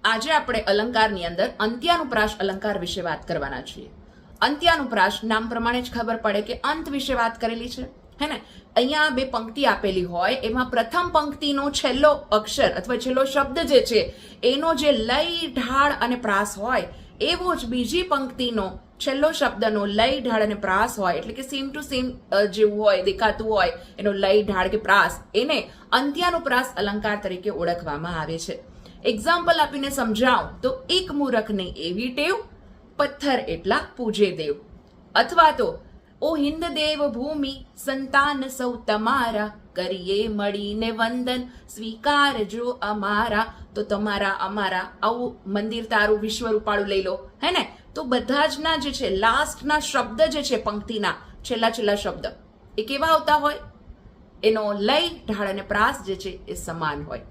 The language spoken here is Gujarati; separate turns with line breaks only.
આજે આપણે અલંકારની અંદર અંત્યાનુપ્રાસ અલંકાર વિશે વાત કરવાના છીએ. અંત્યાનુપ્રાસ નામ પ્રમાણે જ ખબર પડે કે અંત વિશે વાત કરેલી છે, હે ને. અહીંયા બે પંક્તિ આપેલી હોય, એમાં પ્રથમ પંક્તિનો છેલ્લો અક્ષર અથવા છેલ્લો શબ્દ જે છે એનો જે લય, ઢાળ અને પ્રાસ હોય, એવો જ બીજી પંક્તિનો છેલ્લો શબ્દનો લય, ઢાળ અને પ્રાસ હોય, એટલે કે સેમ ટુ સેમ જેવું હોય, દેખાતું હોય, એનો લય, ઢાળ કે પ્રાસ, એને અંત્યાનુપ્રાસ અલંકાર તરીકે ઓળખવામાં આવે છે. એક્ઝામ્પલ આપીને સમજાવ તો, એક મૂરખને એવી ટેવ, પથ્થર એટલા પૂજે દેવ. અથવા તો, ઓ હિન્દ દેવ ભૂમિ સંતાન સૌ તમારા, કરીએ મળીને વંદન સ્વીકારજો અમારા. તો તમારા, અમારા, આવું મંદિર તારું વિશ્વ રૂપાળું લઈ લો, હે ને. તો બધા જ ના જે છે લાસ્ટના શબ્દ જે છે પંક્તિના છેલ્લા શબ્દ એ કેવા આવતા હોય, એનો લય, ઢાળ અને પ્રાસ જે છે એ સમાન હોય.